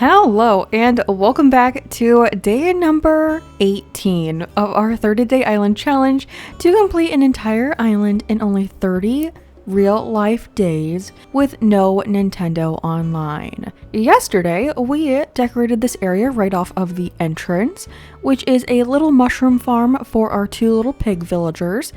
Hello and welcome back to day number 18 of our 30-day island challenge to complete an entire island in only 30 real-life days with no Nintendo Online. Yesterday, we decorated this area right off of the entrance, which is a little mushroom farm for our two little pig villagers,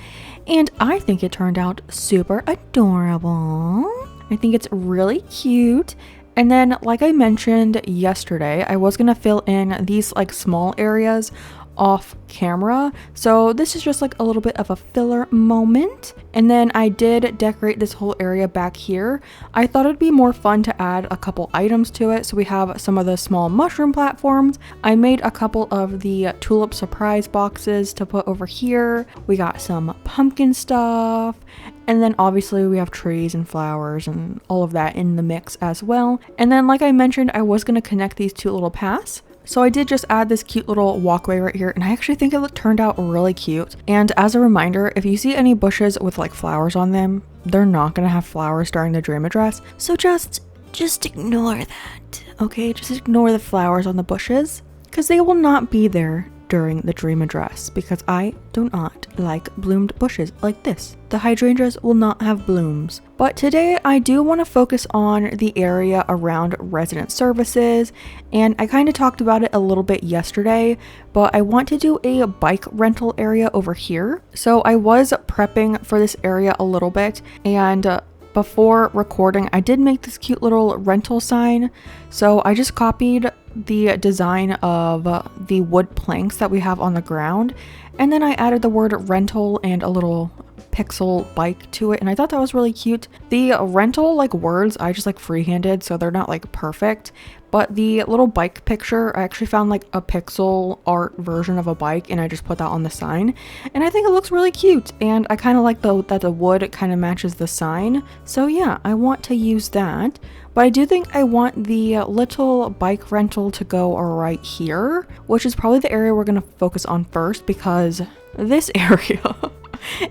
and I think it turned out super adorable. I think it's really cute. And then, like I mentioned yesterday, I was gonna fill in these like small areas off camera. So this is just like a little bit of a filler moment. And then I did decorate this whole area back here. I thought it'd be more fun to add a couple items to it. So we have some of the small mushroom platforms. I made a couple of the tulip surprise boxes to put over here. We got some pumpkin stuff. And then obviously we have trees and flowers and all of that in the mix as well. And then like I mentioned, I was going to connect these two little paths. So I did just add this cute little walkway right here, and I actually think it turned out really cute. And as a reminder, if you see any bushes with like flowers on them, they're not going to have flowers during the dream address. So just ignore that, okay? Just ignore the flowers on the bushes because they will not be there during the dream address because I do not like bloomed bushes like this. The hydrangeas will not have blooms. But today I do want to focus on the area around resident services, and I kind of talked about it a little bit yesterday, but I want to do a bike rental area over here. So I was prepping for this area a little bit, and before recording I did make this cute little rental sign. So I just copied the design of the wood planks that we have on the ground, and then I added the word rental and a little pixel bike to it, and I thought that was really cute. The rental like words I just like freehanded, so they're not like perfect, but the little bike picture I actually found like a pixel art version of a bike, and I just put that on the sign, and I think it looks really cute, and I kind of like that the wood kind of matches the sign. So yeah, I want to use that. But I do think I want the little bike rental to go right here, which is probably the area we're going to focus on first, because this area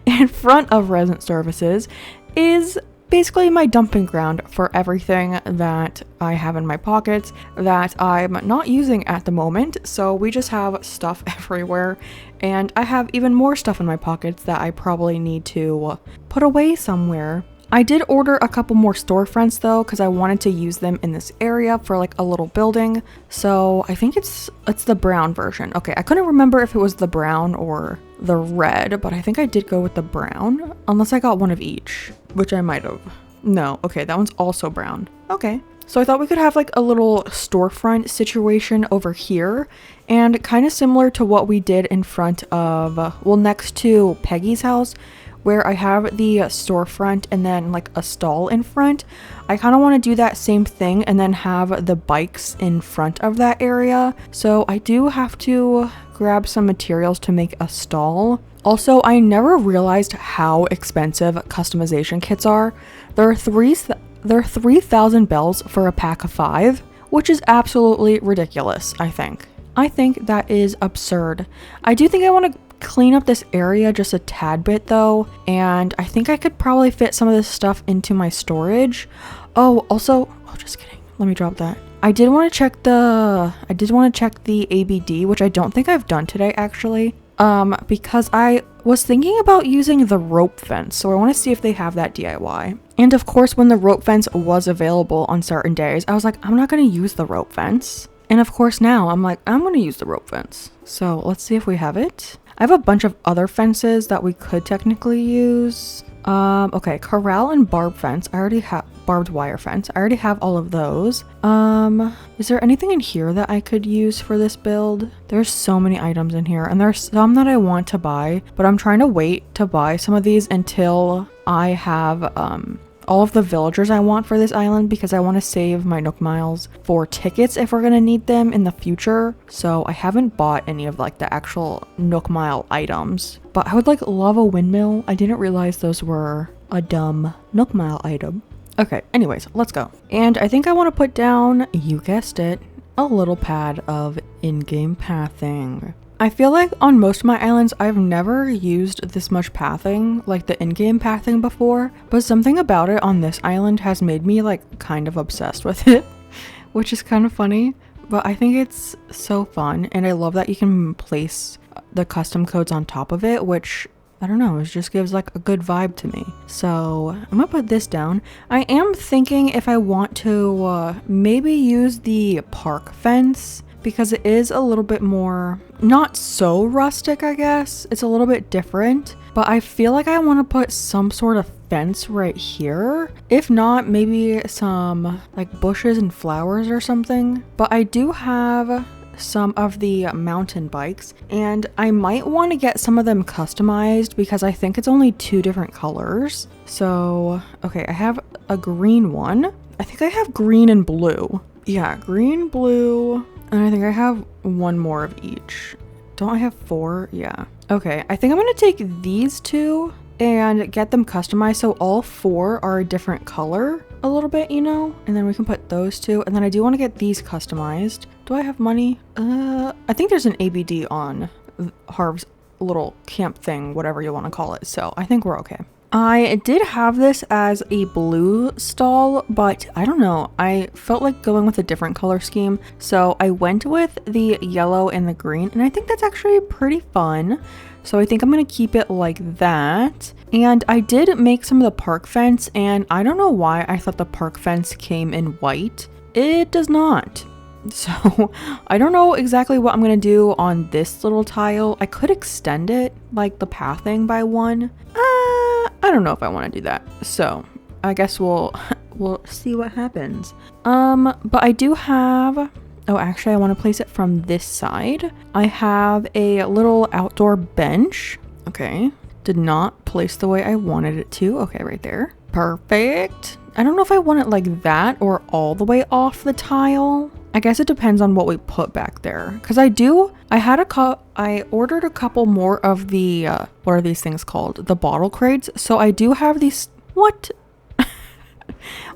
in front of resident services is basically my dumping ground for everything that I have in my pockets that I'm not using at the moment. So we just have stuff everywhere, and I have even more stuff in my pockets that I probably need to put away somewhere. I did order a couple more storefronts though, because I wanted to use them in this area for like a little building. So I think it's the brown version. Okay, I couldn't remember if it was the brown or the red, but I think I did go with the brown, unless I got one of each, which I might have. No, okay, that one's also brown. Okay, so I thought we could have like a little storefront situation over here, and kind of similar to what we did in front of, well, next to Peggy's house, where I have the storefront and then like a stall in front. I kind of want to do that same thing and then have the bikes in front of that area. So I do have to grab some materials to make a stall. Also, I never realized how expensive customization kits are. There are 3,000 bells for a pack of 5, which is absolutely ridiculous, I think. I think that is absurd. I do think I want to clean up this area just a tad bit though, and I think I could probably fit some of this stuff into my storage. Oh, also, just kidding, let me drop that. I did want to check the ABD, which I don't think I've done today actually, because I was thinking about using the rope fence, so I want to see if they have that DIY. And of course, when the rope fence was available on certain days, I was like, I'm not going to use the rope fence. And of course now I'm like, I'm going to use the rope fence. So let's see if we have it. I have a bunch of other fences that we could technically use. Okay, corral and barb fence. I already have barbed wire fence. I already have all of those. Is there anything in here that I could use for this build? There's so many items in here, and there's some that I want to buy, but I'm trying to wait to buy some of these until I have all of the villagers I want for this island, because I want to save my Nook Miles for tickets if we're going to need them in the future. So I haven't bought any of like the actual Nook Mile items, but I would like love a windmill. I didn't realize those were a dumb Nook Mile item. Okay, anyways, let's go. And I think I want to put down, you guessed it, a little pad of in-game pathing. I feel like on most of my islands, I've never used this much pathing, like the in-game pathing before, but something about it on this island has made me like kind of obsessed with it, which is kind of funny, but I think it's so fun. And I love that you can place the custom codes on top of it, which I don't know, it just gives like a good vibe to me. So I'm gonna put this down. I am thinking if I want to maybe use the park fence, because it is a little bit more, not so rustic, I guess. It's a little bit different, but I feel like I want to put some sort of fence right here. If not, maybe some like bushes and flowers or something. But I do have some of the mountain bikes, and I might want to get some of them customized because I think it's only 2 different colors. So, okay, I have a green one. I think I have green and blue. Yeah, green, blue, and I think I have 1 more of each. Don't I have 4? Yeah. Okay, I think I'm gonna take these 2 and get them customized so all 4 are a different color a little bit, you know? And then we can put those 2, and then I do want to get these customized. Do I have money? I think there's an ABD on Harv's little camp thing, whatever you want to call it, so I think we're okay. I did have this as a blue stall, but I don't know, I felt like going with a different color scheme, so I went with the yellow and the green, and I think that's actually pretty fun. So I think I'm gonna keep it like that. And I did make some of the park fence, and I don't know why I thought the park fence came in white. It does not. So I don't know exactly what I'm gonna do on this little tile. I could extend it, like the pathing by 1. I don't know if I want to do that. So I guess we'll see what happens. But I do have, oh, actually I want to place it from this side. I have a little outdoor bench. Okay. Did not place the way I wanted it to. Okay, right there. Perfect. I don't know if I want it like that or all the way off the tile. I guess it depends on what we put back there. Cause I ordered a couple more of the, what are these things called? The bottle crates. So I do have these, what?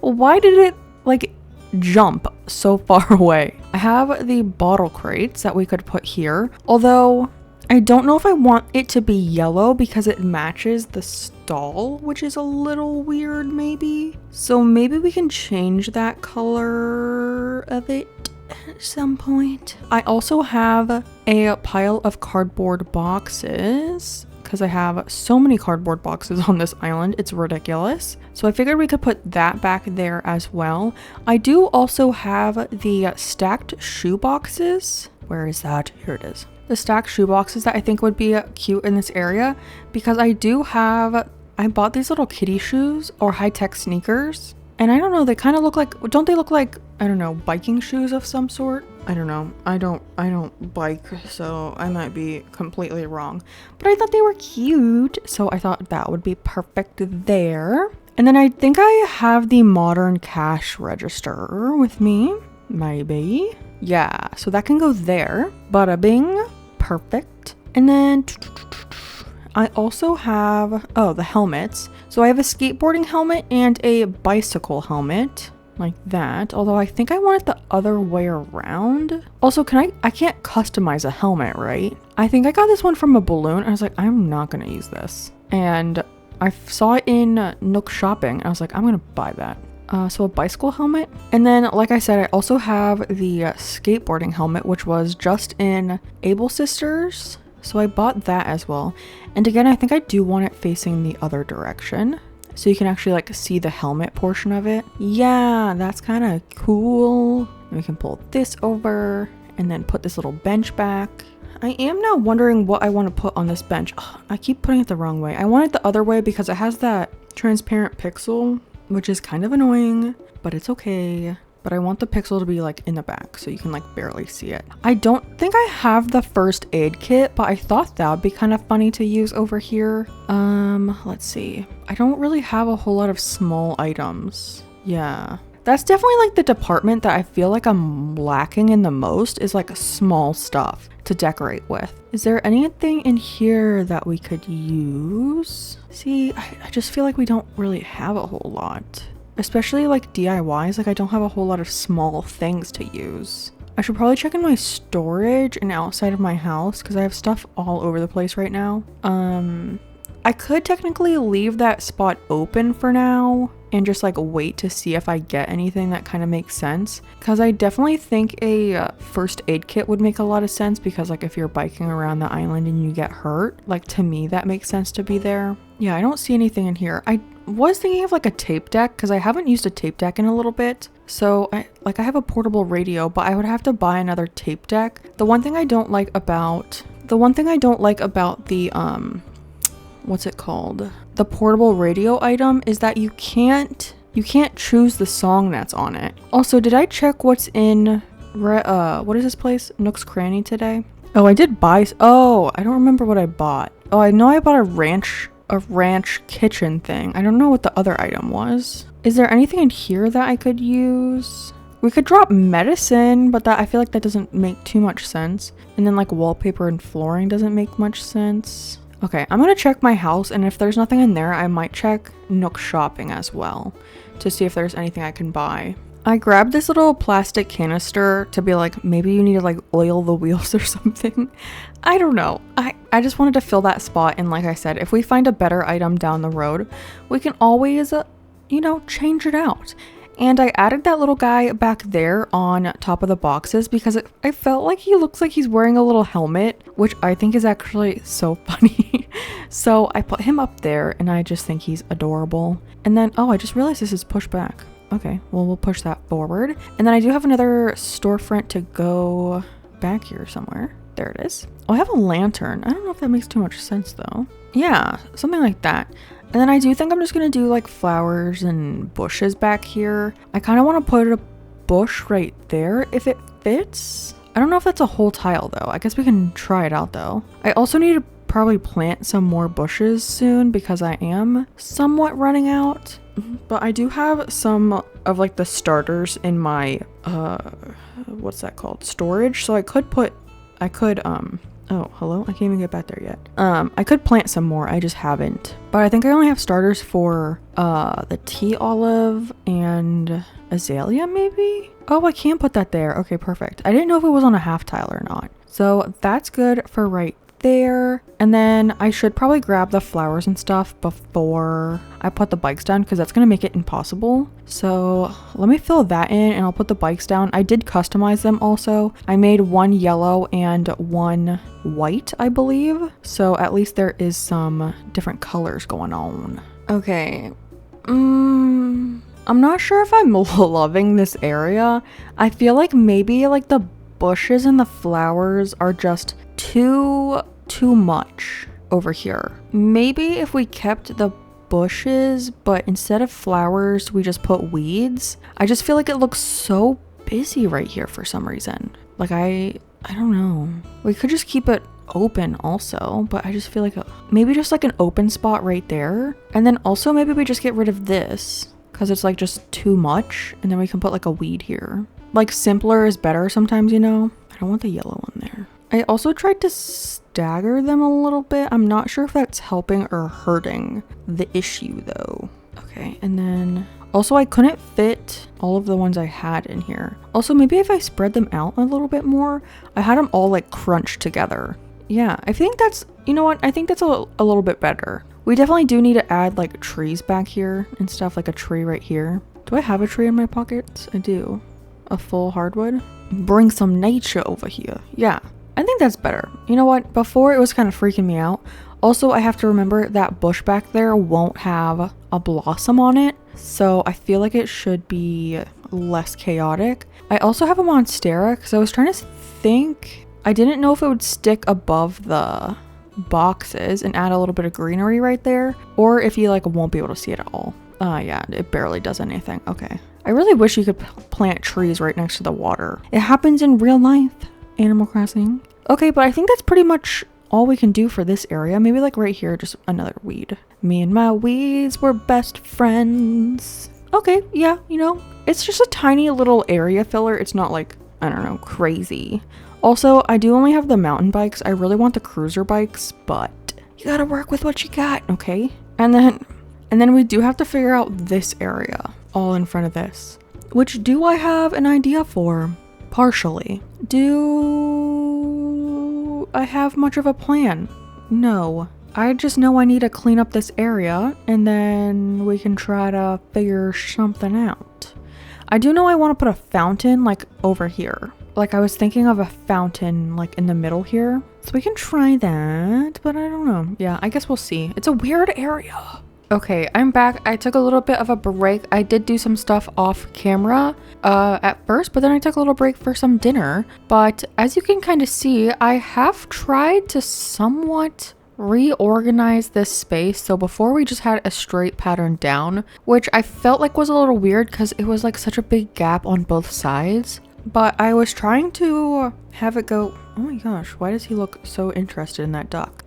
Why did it like jump so far away? I have the bottle crates that we could put here. Although I don't know if I want it to be yellow because it matches the stall, which is a little weird maybe. So maybe we can change that color of it at some point. I also have a pile of cardboard boxes because I have so many cardboard boxes on this island. It's ridiculous. So I figured we could put that back there as well. I do also have the stacked shoe boxes. Where is that? Here it is. The stacked shoe boxes that I think would be cute in this area because I bought these little kitty shoes or high-tech sneakers, and I don't know, they kind of look like, don't they look like, I don't know, biking shoes of some sort? I don't know. I don't bike, so I might be completely wrong, but I thought they were cute, so I thought that would be perfect there. And then I think I have the modern cash register with me, maybe. Yeah, so that can go there. Bada bing. Perfect. And then I also have, oh, the helmets. So I have a skateboarding helmet and a bicycle helmet, like that. Although I think I want it the other way around. Also, I can't customize a helmet, right? I think I got this one from a balloon. I was like, I'm not gonna use this. And I saw it in Nook Shopping. I was like, I'm gonna buy that. So a bicycle helmet. And then, like I said, I also have the skateboarding helmet, which was just in Able Sisters. So I bought that as well. And again, I think I do want it facing the other direction, so you can actually like see the helmet portion of it. Yeah, that's kind of cool. And we can pull this over and then put this little bench back. I am now wondering what I want to put on this bench. Ugh, I keep putting it the wrong way. I want it the other way because it has that transparent pixel, which is kind of annoying, but it's okay. But I want the pixel to be like in the back so you can like barely see it. I don't think I have the first aid kit, but I thought that would be kind of funny to use over here. Let's see. I don't really have a whole lot of small items. Yeah. That's definitely like the department that I feel like I'm lacking in the most, is like small stuff to decorate with. Is there anything in here that we could use? See, I just feel like we don't really have a whole lot, especially like DIYs. Like I don't have a whole lot of small things to use. I should probably check in my storage and outside of my house because I have stuff all over the place right now. I could technically leave that spot open for now and just like wait to see if I get anything that kind of makes sense, because I definitely think a first aid kit would make a lot of sense, because like if you're biking around the island and you get hurt, like to me that makes sense to be there. Yeah, I don't see anything in here. I was thinking of like a tape deck, because I haven't used a tape deck in a little bit. So I have a portable radio, but I would have to buy another tape deck. The one thing I don't like about the what's it called? The portable radio item is that you can't choose the song that's on it. Also, did I check what's in what is this place? Nook's Cranny today? Oh, I did buy, oh, I don't remember what I bought. Oh, I know I bought a ranch kitchen thing. I don't know what the other item was. Is there anything in here that I could use? We could drop medicine, but that I feel like that doesn't make too much sense. And then like wallpaper and flooring doesn't make much sense. Okay, I'm gonna check my house, and if there's nothing in there, I might check Nook Shopping as well to see if there's anything I can buy. I grabbed this little plastic canister to be like, maybe you need to like oil the wheels or something. I don't know. I just wanted to fill that spot, and like I said, if we find a better item down the road, we can always, you know, change it out. And I added that little guy back there on top of the boxes because I felt like he looks like he's wearing a little helmet, which I think is actually so funny. So I put him up there, and I just think he's adorable. And then, oh, I just realized this is pushed back. Okay, well, we'll push that forward. And then I do have another storefront to go back here somewhere. There it is. Oh, I have a lantern. I don't know if that makes too much sense though. Yeah, something like that. And then I do think I'm just gonna do like flowers and bushes back here. I kind of want to put a bush right there if it fits. I don't know if that's a whole tile though. I guess we can try it out though. I also need to probably plant some more bushes soon because I am somewhat running out. But I do have some of like the starters in my what's that called? Storage. So I could oh, hello? I can't even get back there yet. I could plant some more, I just haven't. But I think I only have starters for the tea olive and azalea maybe? Oh, I can put that there. Okay, perfect. I didn't know if it was on a half tile or not. So that's good for right there. And then I should probably grab the flowers and stuff before I put the bikes down because that's going to make it impossible. So let me fill that in and I'll put the bikes down. I did customize them also. I made one yellow and one white, I believe. So at least there is some different colors going on. Okay. I'm not sure if I'm loving this area. I feel like maybe like the bushes and the flowers are just too much over here. Maybe if we kept the bushes, but instead of flowers, we just put weeds. I just feel like it looks so busy right here for some reason. Like I don't know. We could just keep it open also, but I just feel like maybe just like an open spot right there. And then also maybe we just get rid of this because it's like just too much. And then we can put like a weed here. Like simpler is better sometimes, you know? I don't want the yellow one there. I also tried to stagger them a little bit. I'm not sure if that's helping or hurting the issue though. Okay, and then also I couldn't fit all of the ones I had in here. Also, maybe if I spread them out a little bit more, I had them all like crunched together. Yeah, I think that's, you know what? I think that's a little bit better. We definitely do need to add like trees back here and stuff, like a tree right here. Do I have a tree in my pockets? I do. A full hardwood. Bring some nature over here. Yeah. I think that's better. You know what? Before it was kind of freaking me out. Also, I have to remember that bush back there won't have a blossom on it. So I feel like it should be less chaotic. I also have a monstera because I was trying to think. I didn't know if it would stick above the boxes and add a little bit of greenery right there. Or if you like won't be able to see it at all. Yeah, it barely does anything. Okay. I really wish you could plant trees right next to the water. It happens in real life. Animal Crossing. Okay, but I think that's pretty much all we can do for this area. Maybe like right here, just another weed. Me and my weeds were best friends. Okay, yeah, you know, it's just a tiny little area filler. It's not like, I don't know, crazy. Also, I do only have the mountain bikes. I really want the cruiser bikes, but you gotta work with what you got, okay? And then we do have to figure out this area all in front of this, which do I have an idea for? Partially. Do I have much of a plan? No. I just know I need to clean up this area and then we can try to figure something out. I do know I want to put a fountain like over here. Like I was thinking of a fountain like in the middle here. So we can try that, but I don't know. Yeah, I guess we'll see. It's a weird area. Okay, I'm back. I took a little bit of a break. I did do some stuff off camera at first, but then I took a little break for some dinner. But as you can kind of see, I have tried to somewhat reorganize this space. So before we just had a straight pattern down, which I felt like was a little weird because it was like such a big gap on both sides. But I was trying to have it go, oh my gosh, why does he look so interested in that duck?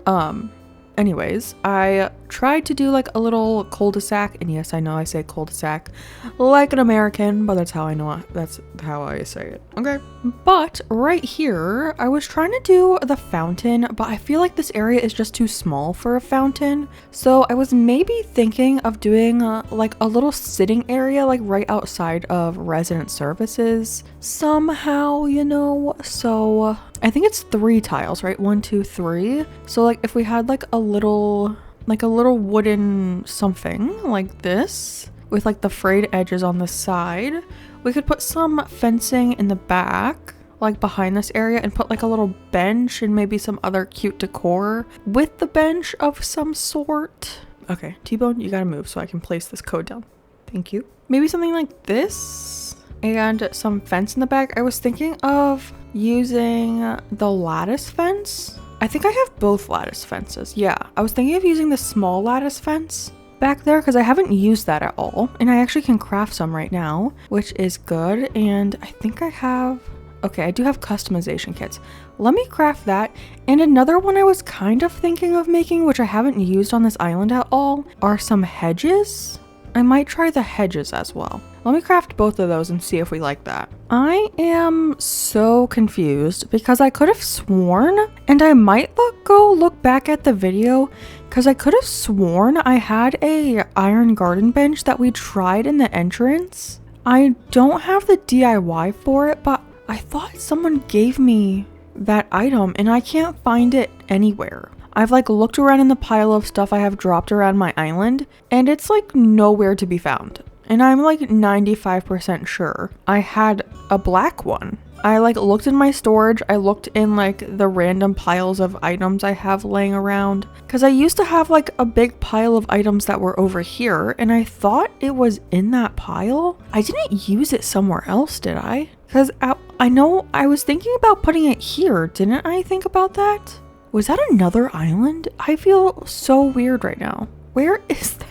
Anyways, I tried to do like a little cul-de-sac, and yes, I know I say cul-de-sac like an American, but that's how I know that's how I say it. Okay. But right here, I was trying to do the fountain, but I feel like this area is just too small for a fountain. So I was maybe thinking of doing like a little sitting area like right outside of resident services somehow, you know. So I think it's 3 tiles, right? 1, 2, 3. So like if we had like a little wooden something like this with like the frayed edges on the side, we could put some fencing in the back, like behind this area, and put like a little bench and maybe some other cute decor with the bench of some sort. Okay, T-Bone, you gotta move so I can place this code down. Thank you. Maybe something like this and some fence in the back. I was thinking of using the lattice fence. I think I have both lattice fences. Yeah, I was thinking of using the small lattice fence back there because I haven't used that at all. And I actually can craft some right now, which is good. And I think I have, okay, I do have customization kits. Let me craft that. And another one I was kind of thinking of making, which I haven't used on this island at all, are some hedges. I might try the hedges as well. Let me craft both of those and see if we like that. I am so confused because I could have sworn, and I might look back at the video, because I could have sworn I had a iron garden bench that we tried in the entrance. I don't have the DIY for it, but I thought someone gave me that item and I can't find it anywhere. I've like looked around in the pile of stuff I have dropped around my island and it's like nowhere to be found. And I'm like 95% sure I had a black one. I like looked in my storage. I looked in like the random piles of items I have laying around. Cause I used to have like a big pile of items that were over here and I thought it was in that pile. I didn't use it somewhere else, did I? Cause I know I was thinking about putting it here. Didn't I think about that? Was that another island? I feel so weird right now. Where is that?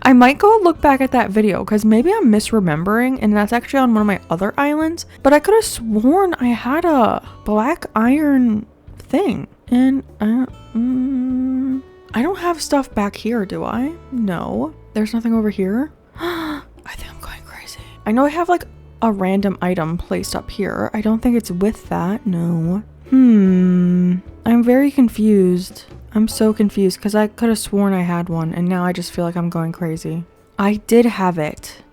I might go look back at that video because maybe I'm misremembering and that's actually on one of my other islands. But I could have sworn I had a black iron thing. And I don't have stuff back here, do I? No. There's nothing over here? I think I'm going crazy. I know I have like a random item placed up here. I don't think it's with that. No. I'm very confused. I'm so confused because I could have sworn I had one and now I just feel like I'm going crazy. I did have it.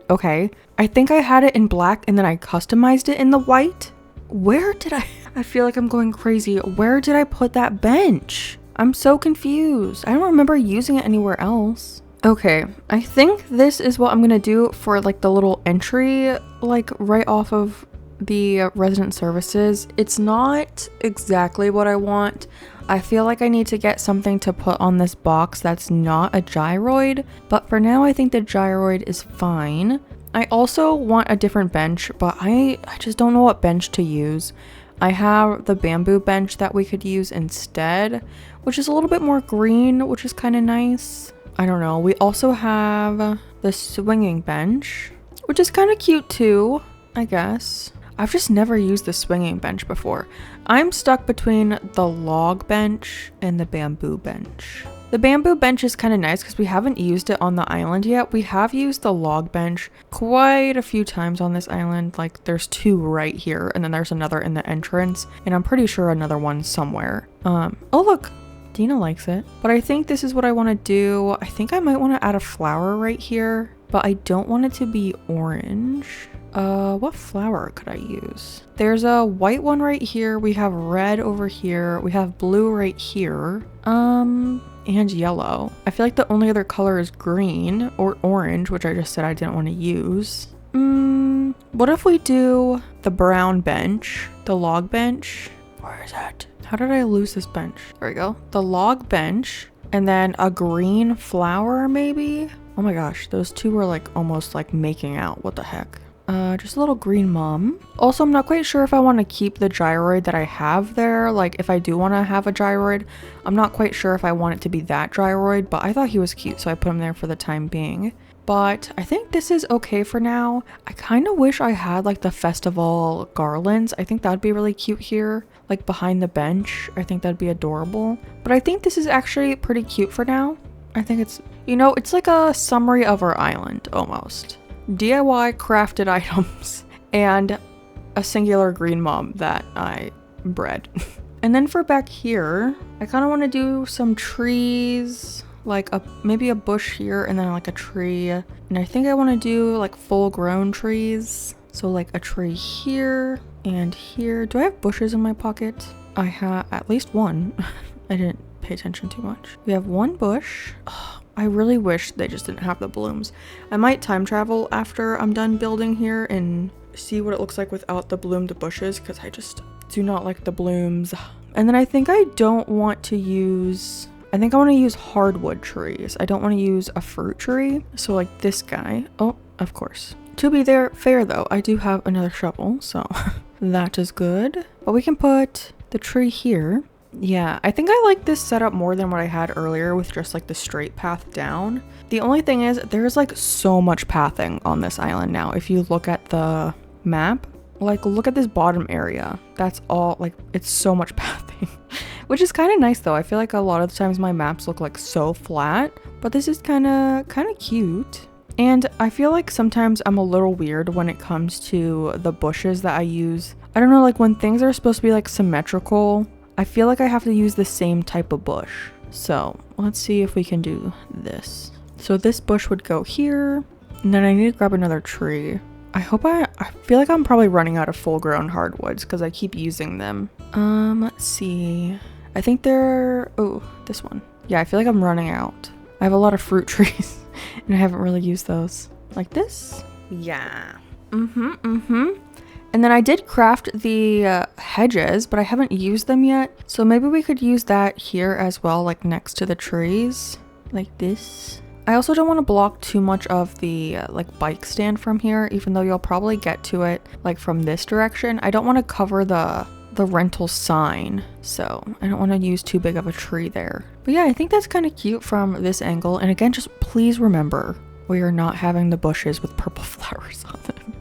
Okay. I think I had it in black and then I customized it in the white. Where did I feel like I'm going crazy. Where did I put that bench? I'm so confused. I don't remember using it anywhere else. Okay, I think this is what I'm gonna do for like the little entry, like right off of the resident services. It's not exactly what I want. I feel like I need to get something to put on this box that's not a gyroid, but for now I think the gyroid is fine. I also want a different bench, but I just don't know what bench to use. I have the bamboo bench that we could use instead, which is a little bit more green, which is kind of nice. I don't know. We also have the swinging bench, which is kind of cute too, I guess. I've just never used the swinging bench before. I'm stuck between the log bench and the bamboo bench. The bamboo bench is kind of nice because we haven't used it on the island yet. We have used the log bench quite a few times on this island. Like there's 2 right here and then there's another in the entrance and I'm pretty sure another one somewhere. Oh look, Dina likes it. But I think this is what I want to do. I think I might want to add a flower right here, but I don't want it to be orange. What flower could I use? There's a white one right here. We have red over here. We have blue right here. And yellow. I feel like the only other color is green or orange, which I just said I didn't want to use. What if we do the brown bench, the log bench? Where is it? How did I lose this bench? There we go. The log bench, and then a green flower maybe? Oh my gosh, those two were like almost like making out. What the heck? Just a little green mom. Also, I'm not quite sure if I want to keep the gyroid that I have there. Like if I do want to have a gyroid, I'm not quite sure if I want it to be that gyroid, but I thought he was cute, so I put him there for the time being. But I think this is okay for now. I kind of wish I had like the festival garlands. I think that'd be really cute here, like behind the bench. I think that'd be adorable. But I think this is actually pretty cute for now. I think it's, you know, it's like a summary of our island almost. DIY crafted items and a singular green mom that I bred. And then for back here, I kind of want to do some trees, like maybe a bush here and then like a tree. And I think I want to do like full grown trees. So like a tree here and here. Do I have bushes in my pocket? I have at least one. I didn't pay attention too much. We have one bush. Oh, I really wish they just didn't have the blooms. I might time travel after I'm done building here and see what it looks like without the bloomed bushes, because I just do not like the blooms. And then I think I don't want to use, I think I want to use hardwood trees. I don't want to use a fruit tree. So like this guy. Oh, of course. To be fair though, I do have another shovel, so that is good. But we can put the tree here. Yeah, I think I like this setup more than what I had earlier with just like the straight path down. The only thing is there's like so much pathing on this island now. If you look at the map, like look at this bottom area. That's all, like it's so much pathing, which is kind of nice though. I feel like a lot of the times my maps look like so flat, but this is kind of cute. And I feel like sometimes I'm a little weird when it comes to the bushes that I use. I don't know, like when things are supposed to be like symmetrical, I feel like I have to use the same type of bush. So let's see if we can do this. So this bush would go here, and then I need to grab another tree. I feel like I'm probably running out of full grown hardwoods because I keep using them. Let's see. I think oh, this one. Yeah, I feel like I'm running out. I have a lot of fruit trees and I haven't really used those. Like this? Yeah. And then I did craft the hedges, but I haven't used them yet. So maybe we could use that here as well, like next to the trees, like this. I also don't want to block too much of the like bike stand from here, even though you'll probably get to it like from this direction. I don't want to cover the rental sign, so I don't want to use too big of a tree there. But yeah, I think that's kind of cute from this angle. And again, just please remember, we are not having the bushes with purple flowers on them.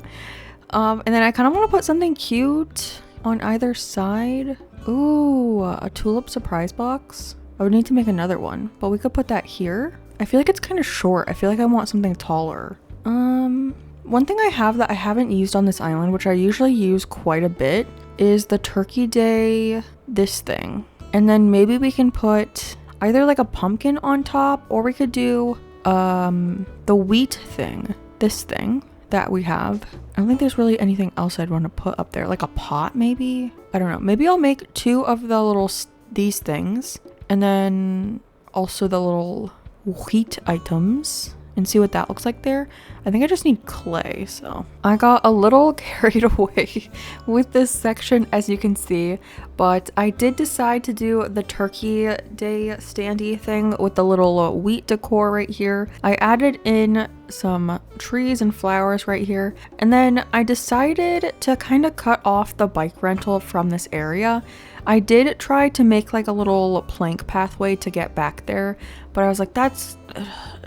And then I kind of want to put something cute on either side. Ooh, a tulip surprise box. I would need to make another one, but we could put that here. I feel like it's kind of short. I feel like I want something taller. One thing I have that I haven't used on this island, which I usually use quite a bit, is the Turkey Day, this thing. And then maybe we can put either like a pumpkin on top, or we could do the wheat thing, this thing that we have. I don't think there's really anything else I'd want to put up there, like a pot maybe. I don't know, maybe I'll make two of the little these things, and then also the little wheat items, and see what that looks like there. I think I just need clay, so I got a little carried away with this section, as you can see, but I did decide to do the Turkey Day standee thing with the little wheat decor right here. I added in some trees and flowers right here, and then I decided to kind of cut off the bike rental from this area. I did try to make like a little plank pathway to get back there, but I was like, that's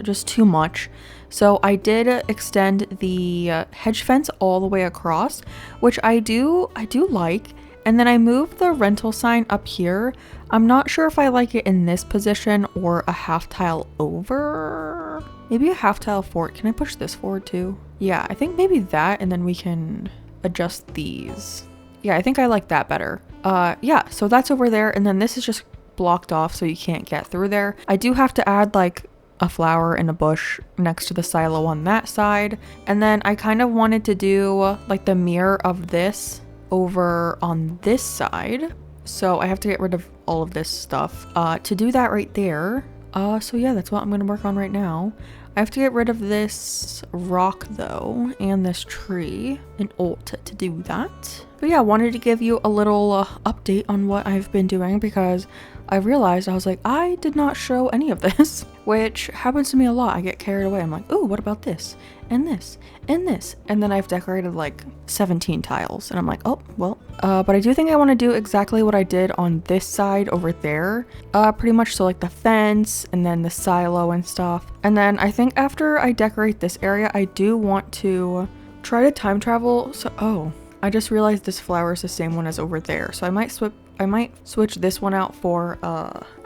just too much. So I did extend the hedge fence all the way across, which I do like. And then I moved the rental sign up here. I'm not sure if I like it in this position or a half tile over. Maybe a half tile forward. Can I push this forward too? Yeah, I think maybe that, and then we can adjust these. Yeah, I think I like that better. Yeah, so that's over there, and then this is just blocked off so you can't get through there. I do have to add like a flower and a bush next to the silo on that side. And then I kind of wanted to do like the mirror of this over on this side. So I have to get rid of all of this stuff to do that right there. So yeah, that's what I'm gonna work on right now. I have to get rid of this rock though, and this tree in order to do that. But yeah, I wanted to give you a little update on what I've been doing because I realized I was like, I did not show any of this, which happens to me a lot. I get carried away. I'm like, oh, what about this? And this, and this. And then I've decorated like 17 tiles. And I'm like, oh, well. But I do think I want to do exactly what I did on this side over there. Pretty much so like the fence and then the silo and stuff. And then I think after I decorate this area, I do want to try to time travel. So, oh, I just realized this flower is the same one as over there. So I might switch this one out for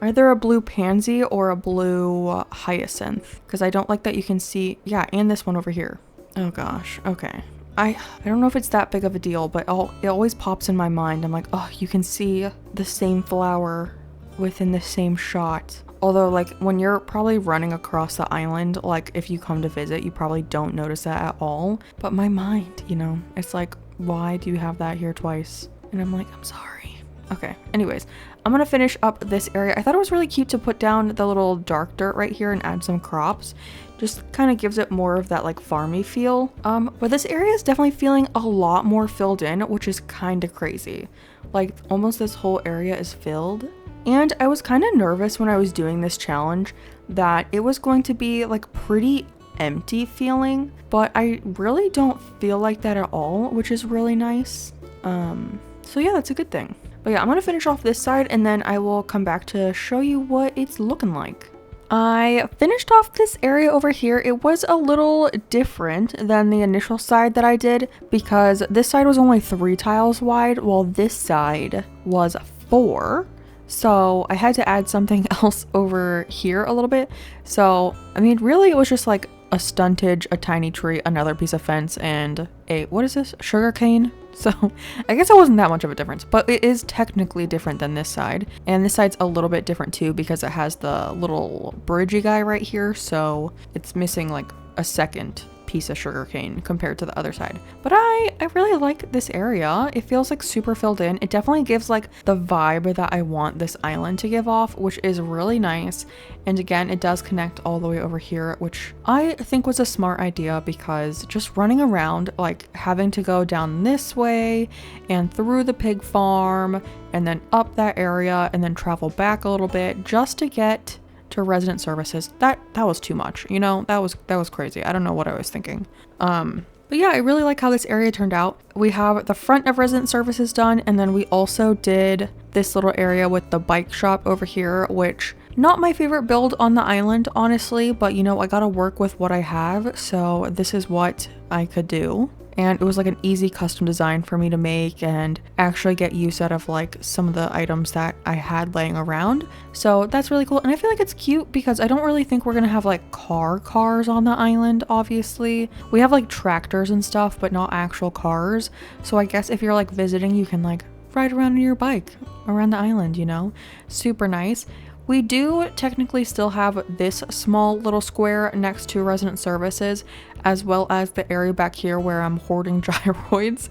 either a blue pansy or a blue hyacinth, because I don't like that you can see, yeah, and this one over here. Oh gosh, okay. I don't know if it's that big of a deal, but it always pops in my mind. I'm like, oh, you can see the same flower within the same shot. Although like when you're probably running across the island, like if you come to visit, you probably don't notice that at all. But my mind, you know, it's like, why do you have that here twice? And I'm like, I'm sorry. Okay, anyways, I'm gonna finish up this area. I thought it was really cute to put down the little dark dirt right here and add some crops. Just kind of gives it more of that like farmy feel. But this area is definitely feeling a lot more filled in, which is kind of crazy. Like almost this whole area is filled. And I was kind of nervous when I was doing this challenge that it was going to be like pretty empty feeling, but I really don't feel like that at all, which is really nice. So yeah, that's a good thing. But yeah, I'm gonna finish off this side and then I will come back to show you what it's looking like. I finished off this area over here. It was a little different than the initial side that I did because this side was only 3 tiles wide while this side was 4. So I had to add something else over here a little bit. So, I mean, really it was just like a stuntage, a tiny tree, another piece of fence, and a, what is this? Sugar cane? So I guess it wasn't that much of a difference, but it is technically different than this side. And this side's a little bit different too because it has the little bridgey guy right here. So it's missing like a second piece of sugar cane compared to the other side. But I really like this area. It feels like super filled in. It definitely gives like the vibe that I want this island to give off, which is really nice. And again, it does connect all the way over here, which I think was a smart idea because just running around, like having to go down this way and through the pig farm and then up that area and then travel back a little bit just to get to resident services, that was too much, you know. That was crazy. I don't know what I was thinking. But yeah, I really like how this area turned out. We have the front of resident services done, and then we also did this little area with the bike shop over here, which not my favorite build on the island, honestly, but you know, I gotta work with what I have, so this is what I could do. And it was like an easy custom design for me to make and actually get use out of like some of the items that I had laying around. So that's really cool. And I feel like it's cute because I don't really think we're gonna have like cars on the island, obviously. We have like tractors and stuff, but not actual cars. So I guess if you're like visiting, you can like ride around on your bike around the island, you know? Super nice. We do technically still have this small little square next to resident services, as well as the area back here where I'm hoarding gyroids,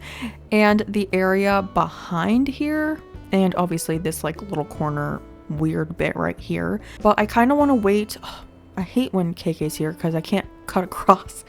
and the area behind here, and obviously this like little corner weird bit right here. But I kind of want to wait. Oh, I hate when KK's here because I can't cut across.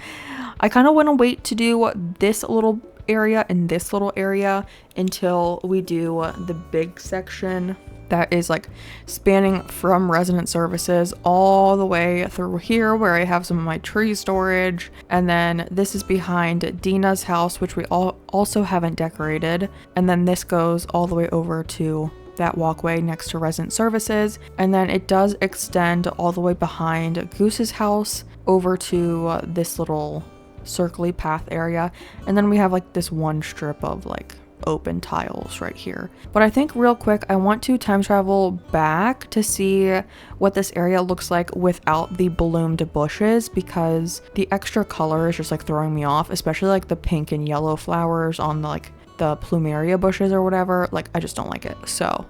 I kind of want to wait to do this little area and this little area until we do the big section that is like spanning from resident services all the way through here where I have some of my tree storage. And then this is behind Dina's house, which we also haven't decorated. And then this goes all the way over to that walkway next to resident services. And then it does extend all the way behind Goose's house over to this little circly path area. And then we have like this one strip of like open tiles right here. But I think real quick, I want to time travel back to see what this area looks like without the bloomed bushes, because the extra color is just like throwing me off, especially like the pink and yellow flowers on the plumeria bushes or whatever. Like I just don't like it. So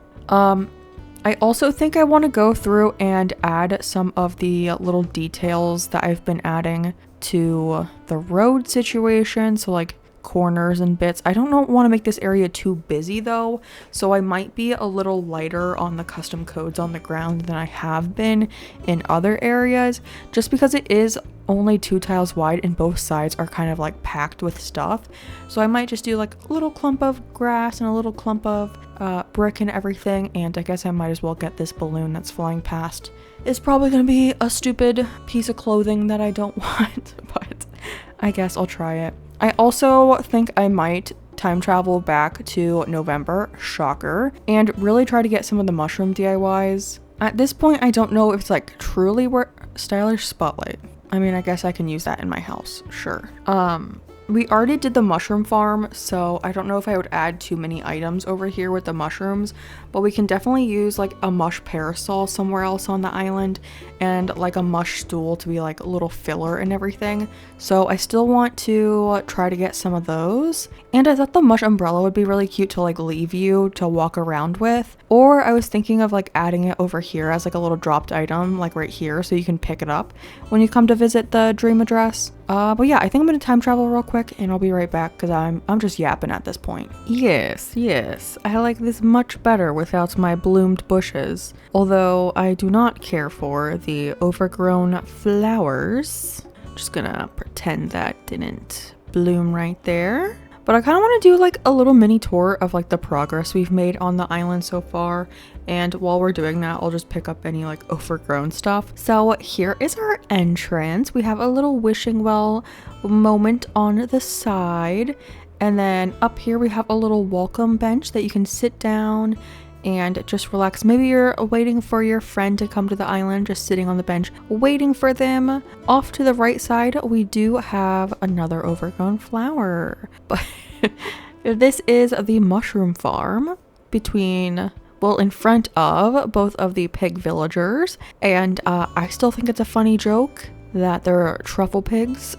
I also think I want to go through and add some of the little details that I've been adding to the road situation. So like corners and bits. I don't want to make this area too busy though, so I might be a little lighter on the custom codes on the ground than I have been in other areas, just because it is only 2 tiles wide and both sides are kind of like packed with stuff. So I might just do like a little clump of grass and a little clump of brick and everything, and I guess I might as well get this balloon that's flying past. It's probably gonna be a stupid piece of clothing that I don't want, but I guess I'll try it. I also think I might time travel back to November, shocker, and really try to get some of the mushroom DIYs. At this point, I don't know if it's like truly stylish spotlight. I mean, I guess I can use that in my house, sure. We already did the mushroom farm, so I don't know if I would add too many items over here with the mushrooms, but we can definitely use like a mush parasol somewhere else on the island and like a mush stool to be like a little filler and everything. So I still want to try to get some of those. And I thought the mush umbrella would be really cute to like leave you to walk around with. Or I was thinking of like adding it over here as like a little dropped item, like right here, so you can pick it up when you come to visit the dream address. But yeah, I think I'm gonna time travel real quick and I'll be right back because I'm just yapping at this point. Yes, I like this much better without my bloomed bushes. Although I do not care for the overgrown flowers. Just gonna pretend that didn't bloom right there. But I kind of want to do like a little mini tour of like the progress we've made on the island so far. And while we're doing that, I'll just pick up any like overgrown stuff. So here is our entrance. We have a little wishing well moment on the side. And then up here we have a little welcome bench that you can sit down and just relax. Maybe you're waiting for your friend to come to the island, just sitting on the bench waiting for them. Off to the right side we do have another overgrown flower, but this is the mushroom farm in front of both of the pig villagers, and I still think it's a funny joke that they're truffle pigs.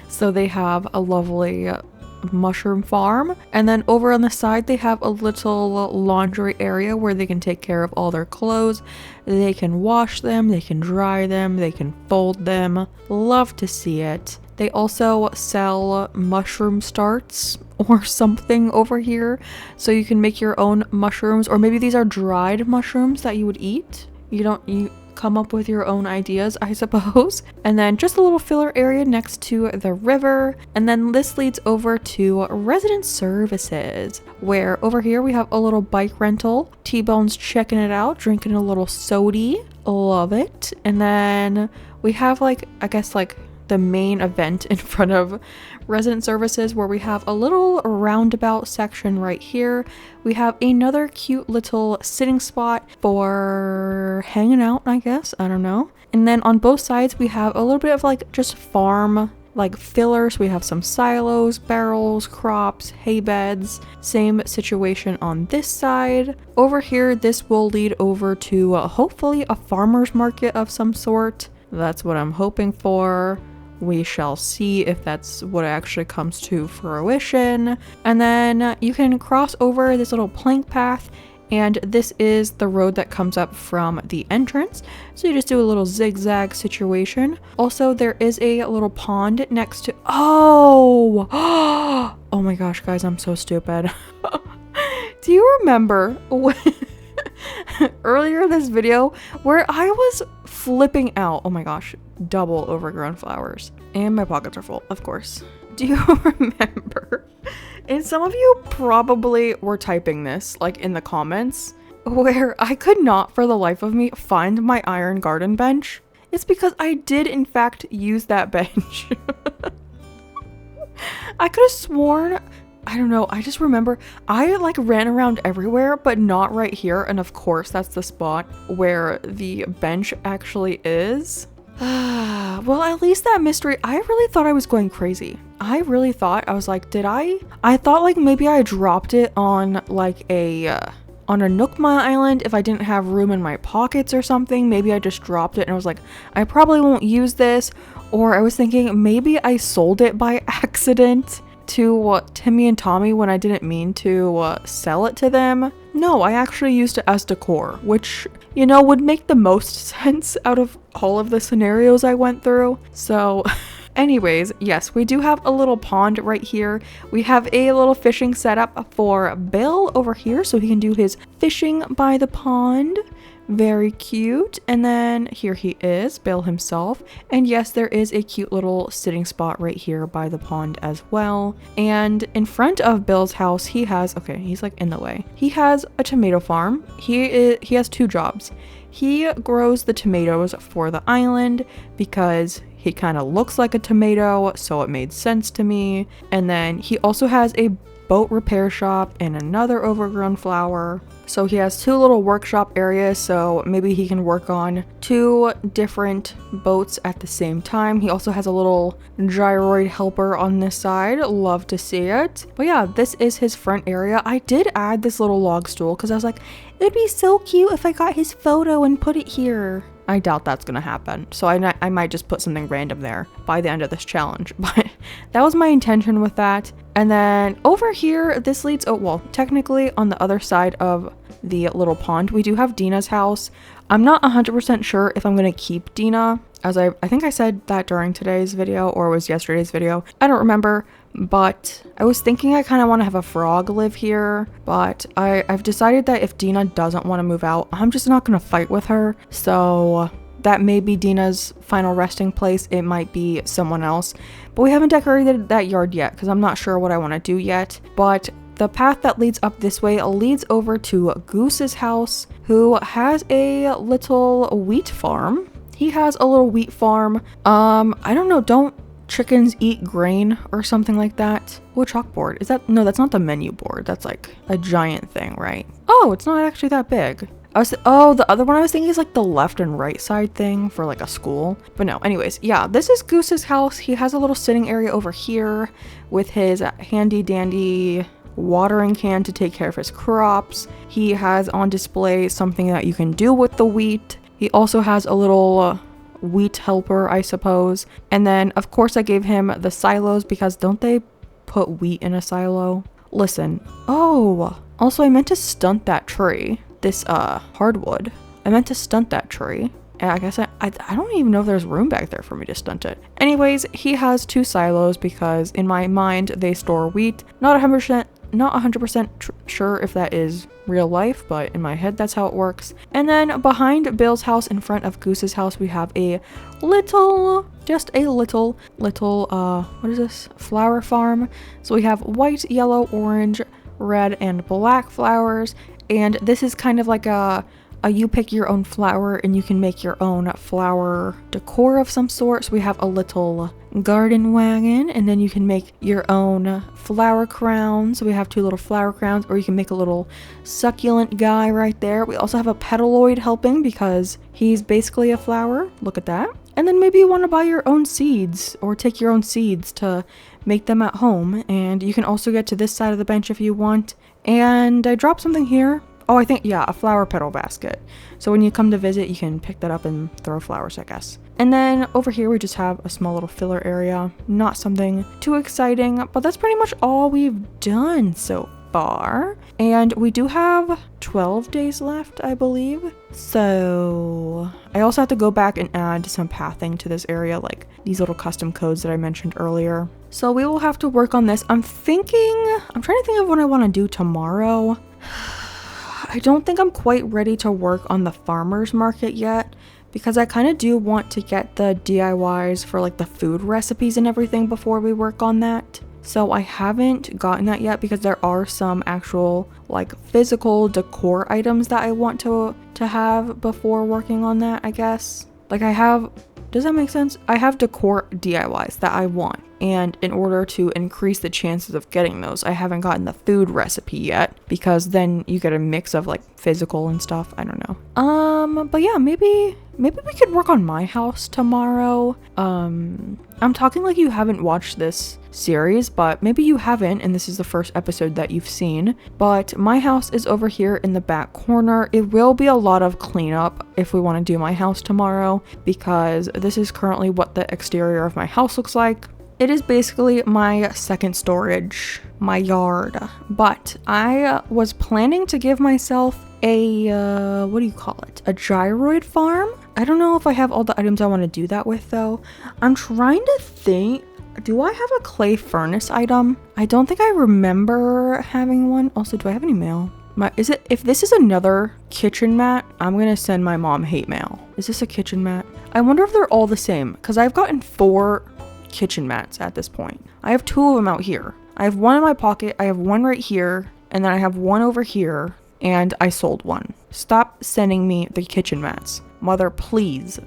So they have a lovely mushroom farm, and then over on the side they have a little laundry area where they can take care of all their clothes. They can wash them, they can dry them, they can fold them. Love to see it. They also sell mushroom starts or something over here, so you can make your own mushrooms, or maybe these are dried mushrooms that you would eat. You come up with your own ideas, I suppose. And then just a little filler area next to the river. And then this leads over to resident services, where over here we have a little bike rental. T-Bone's checking it out, drinking a little sody. Love it. And then we have like, I guess like the main event in front of resident services, where we have a little roundabout section right here. We have another cute little sitting spot for hanging out, I guess, I don't know. And then on both sides we have a little bit of like just farm like fillers. We have some silos, barrels, crops, hay beds. Same situation on this side. Over here this will lead over to hopefully a farmer's market of some sort. That's what I'm hoping for. We shall see if that's what actually comes to fruition. And then you can cross over this little plank path, and this is the road that comes up from the entrance. So you just do a little zigzag situation. Also, there is a little pond next to... Oh! Oh my gosh, guys, I'm so stupid. Do you remember when... earlier in this video where I was flipping out? Oh my gosh, double overgrown flowers. And my pockets are full, of course. Do you remember? And some of you probably were typing this like in the comments, where I could not for the life of me find my iron garden bench. It's because I did in fact use that bench. I could have sworn, I don't know, I just remember I like ran around everywhere, but not right here. And of course that's the spot where the bench actually is. Well, at least that mystery, I really thought I was going crazy. I really thought, I was like, I thought like maybe I dropped it on like on a Nookma island if I didn't have room in my pockets or something. Maybe I just dropped it and I was like, I probably won't use this. Or I was thinking maybe I sold it by accident to Timmy and Tommy when I didn't mean to sell it to them. No, I actually used it as decor, which, you know, would make the most sense out of all of the scenarios I went through. So anyways, yes, we do have a little pond right here. We have a little fishing setup for Bill over here so he can do his fishing by the pond. Very cute. And then here he is, Bill himself. And yes, there is a cute little sitting spot right here by the pond as well. And in front of Bill's house, he has, okay, he's like in the way. He has a tomato farm. He has two jobs. He grows the tomatoes for the island because he kind of looks like a tomato, so it made sense to me. And then he also has a boat repair shop and another overgrown flower. So he has two little workshop areas, so maybe he can work on two different boats at the same time. He also has a little gyroid helper on this side. Love to see it. But yeah, this is his front area. I did add this little log stool because I was like, it'd be so cute if I got his photo and put it here. I doubt that's gonna happen, so I might just put something random there by the end of this challenge, but that was my intention with that. And then over here, this leads, oh well, technically on the other side of the little pond, we do have Dina's house. I'm not 100% sure if I'm gonna keep Dina, as I think I said that during today's video, or it was yesterday's video, I don't remember. But I was thinking I kind of want to have a frog live here, but I've decided that if Dina doesn't want to move out, I'm just not going to fight with her. So that may be Dina's final resting place. It might be someone else, but we haven't decorated that yard yet because I'm not sure what I want to do yet. But the path that leads up this way leads over to Goose's house, who has a little wheat farm. He has a little wheat farm. I don't know, don't chickens eat grain or something like that? Oh, a chalkboard. Is that, no, that's not the menu board. That's like a giant thing, right? Oh, it's not actually that big. Oh, the other one I was thinking is like the left and right side thing for like a school. But no, anyways, yeah, this is Goose's house. He has a little sitting area over here with his handy dandy watering can to take care of his crops. He has on display something that you can do with the wheat. He also has a little wheat helper, I suppose. And then of course I gave him the silos because don't they put wheat in a silo? Listen. Oh, also I meant to stunt that tree. This hardwood. I meant to stunt that tree. And I guess I don't even know if there's room back there for me to stunt it. Anyways, he has two silos because in my mind they store wheat. Not 100% sure if that is real life, but in my head that's how it works. And then behind Bill's house, in front of Goose's house, we have a little, what is this? Flower farm. So we have white, yellow, orange, red, and black flowers. And this is kind of like a you pick your own flower and you can make your own flower decor of some sort. So we have a little garden wagon, and then you can make your own flower crowns. So we have two little flower crowns, or you can make a little succulent guy right there. We also have a petaloid helping because he's basically a flower. Look at that. And then maybe you want to buy your own seeds or take your own seeds to make them at home. And you can also get to this side of the bench if you want. And I dropped something here. Oh, I think, yeah, a flower petal basket. So when you come to visit, you can pick that up and throw flowers, I guess. And then over here, we just have a small little filler area. Not something too exciting, but that's pretty much all we've done so far. And we do have 12 days left, I believe. So I also have to go back and add some pathing to this area, like these little custom codes that I mentioned earlier. So we will have to work on this. I'm trying to think of what I want to do tomorrow. I don't think I'm quite ready to work on the farmer's market yet because I kind of do want to get the DIYs for like the food recipes and everything before we work on that. So I haven't gotten that yet because there are some actual like physical decor items that I want to have before working on that, I guess. Like I have, does that make sense? I have decor DIYs that I want. And in order to increase the chances of getting those, I haven't gotten the food recipe yet because then you get a mix of like physical and stuff. I don't know. But yeah, maybe we could work on my house tomorrow. I'm talking like you haven't watched this series, but maybe you haven't and this is the first episode that you've seen. But my house is over here in the back corner. It will be a lot of cleanup if we want to do my house tomorrow because this is currently what the exterior of my house looks like. it is basically my second storage, my yard. But I was planning to give myself a, what do you call it? A gyroid farm? I don't know if I have all the items I want to do that with though. I'm trying to think. Do I have a clay furnace item? I don't think I remember having one. Also, do I have any mail? If this is another kitchen mat, I'm gonna send my mom hate mail. Is this a kitchen mat? I wonder if they're all the same, because I've gotten 4 kitchen mats at this point. I have 2 of them out here. I have one in my pocket, I have one right here, and then I have one over here, and I sold one. Stop sending me the kitchen mats. Mother, please.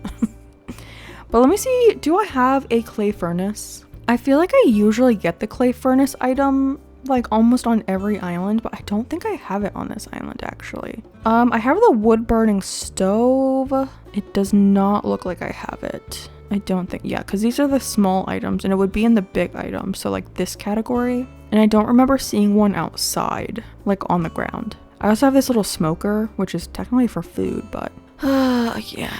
But let me see, do I have a clay furnace? I feel like I usually get the clay furnace item like almost on every island, but I don't think I have it on this island actually. I have the wood burning stove. It does not look like I have it. I don't think, yeah, because these are the small items and it would be in the big items, so like this category. And I don't remember seeing one outside, like on the ground. I also have this little smoker, which is technically for food, but yeah.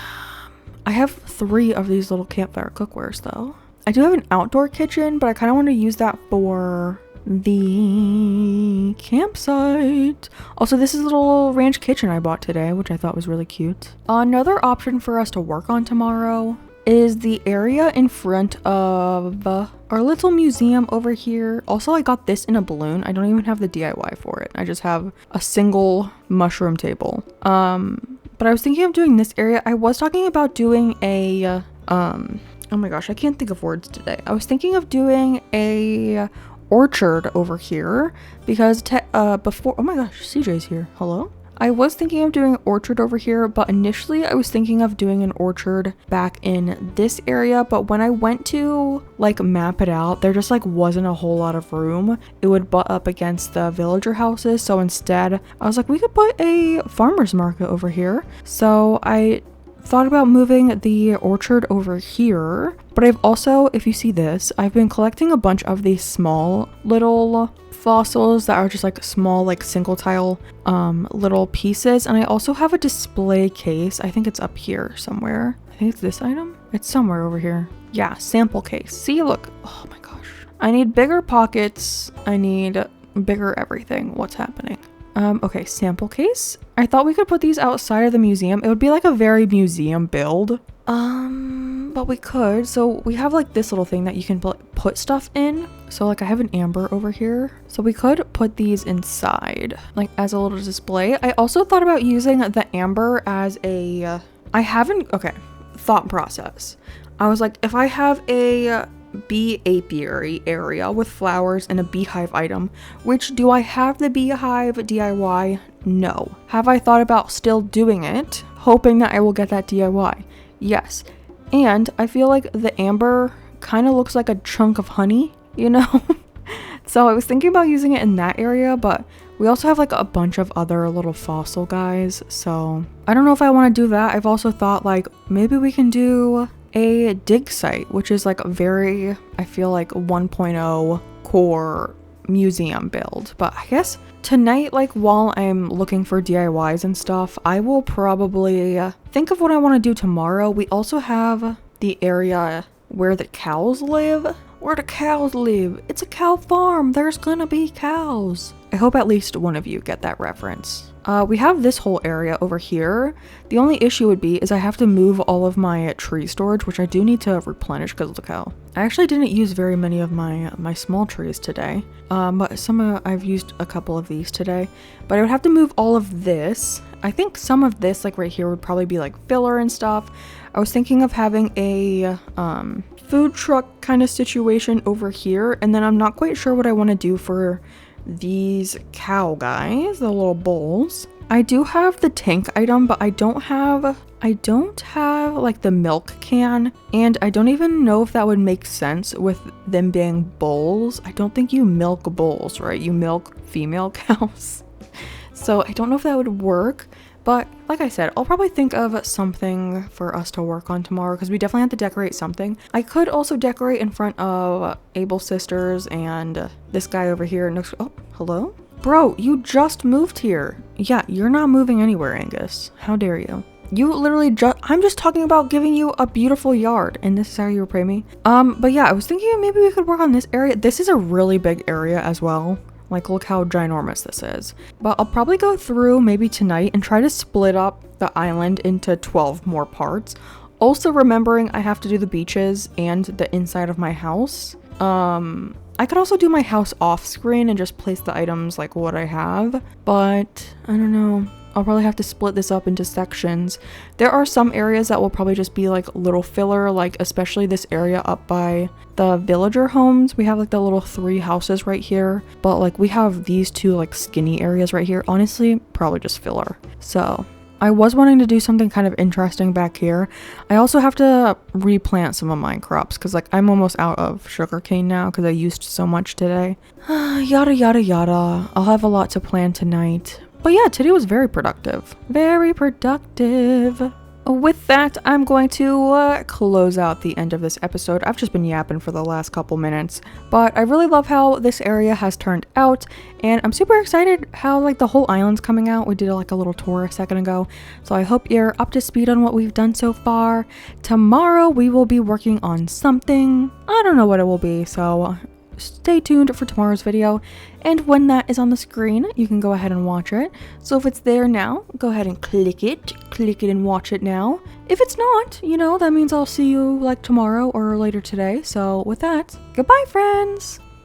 I have 3 of these little campfire cookwares though. I do have an outdoor kitchen, but I kind of want to use that for the campsite. Also, this is a little ranch kitchen I bought today, which I thought was really cute. Another option for us to work on tomorrow is the area in front of our little museum over here. Also, I got this in a balloon. I don't even have the DIY for it. I just have a single mushroom table. But I was thinking of doing this area. I was talking about doing a oh my gosh, I can't think of words today. I was thinking of doing a orchard over here because before, oh my gosh, CJ's here. Hello? I was thinking of doing an orchard over here, but initially I was thinking of doing an orchard back in this area, but when I went to like map it out, there just like wasn't a whole lot of room. It would butt up against the villager houses, so instead I was like, we could put a farmer's market over here. So I thought about moving the orchard over here, but I've also, if you see this, I've been collecting a bunch of these small little fossils that are just like small, like single tile little pieces. And I also have a display case. I think it's up here somewhere. I think it's this item. It's somewhere over here. Yeah, sample case. See, look. Oh my gosh. I need bigger pockets. I need bigger everything. What's happening? Okay, sample case. I thought we could put these outside of the museum. It would be like a very museum build. But we could. So we have like this little thing that you can put stuff in. So like I have an amber over here. So we could put these inside, like as a little display. I also thought about using the amber as a, okay, thought process. I was like, if I have a bee apiary area with flowers and a beehive item, which do I have the beehive DIY? No. Have I thought about still doing it, hoping that I will get that DIY? Yes. And I feel like the amber kind of looks like a chunk of honey, you know? So I was thinking about using it in that area, but we also have like a bunch of other little fossil guys, so I don't know if I want to do that. I've also thought like maybe we can do a dig site, which is like a very, I feel like 1.0 core museum build. But I guess tonight, like while I'm looking for DIYs and stuff, I will probably think of what I want to do tomorrow. We also have the area where the cows live. Where the cows live. It's a cow farm. There's gonna be cows. I hope at least one of you get that reference. We have this whole area over here. The only issue would be is I have to move all of my tree storage, which I do need to replenish because look how I actually didn't use very many of my small trees today. But I've used a couple of these today. But I would have to move all of this. I think some of this, like right here, would probably be like filler and stuff. I was thinking of having a food truck kind of situation over here, and then I'm not quite sure what I want to do for these cow guys, the little bulls. I do have the tank item, but I don't have like the milk can, and I don't even know if that would make sense with them being bulls. I don't think you milk bulls, right? You milk female cows. So I don't know if that would work. But like I said, I'll probably think of something for us to work on tomorrow because we definitely have to decorate something. I could also decorate in front of Able Sisters and this guy over here. Oh, hello? Bro, you just moved here. Yeah, you're not moving anywhere, Angus. How dare you? You literally I'm just talking about giving you a beautiful yard, and this is how you repay me. But yeah, I was thinking maybe we could work on this area. This is a really big area as well. Like, look how ginormous this is. But I'll probably go through maybe tonight and try to split up the island into 12 more parts. Also remembering I have to do the beaches and the inside of my house. I could also do my house off screen and just place the items like what I have, but I don't know. I'll probably have to split this up into sections. There are some areas that will probably just be like little filler, like especially this area up by the villager homes. We have like the little 3 houses right here, but like we have these 2 like skinny areas right here. Honestly, probably just filler. So I was wanting to do something kind of interesting back here. I also have to replant some of my crops because like I'm almost out of sugarcane now because I used so much today. Yada yada yada. I'll have a lot to plan tonight. But yeah, today was very productive. Very productive. With that, I'm going to close out the end of this episode. I've just been yapping for the last couple minutes, but I really love how this area has turned out, and I'm super excited how like the whole island's coming out. We did like a little tour a second ago, so I hope you're up to speed on what we've done so far. Tomorrow we will be working on something. I don't know what it will be, so stay tuned for tomorrow's video, and when that is on the screen you can go ahead and watch it. So if it's there now, go ahead and click it and watch it now. If it's not, you know, that means I'll see you like tomorrow or later today. So with that, goodbye friends.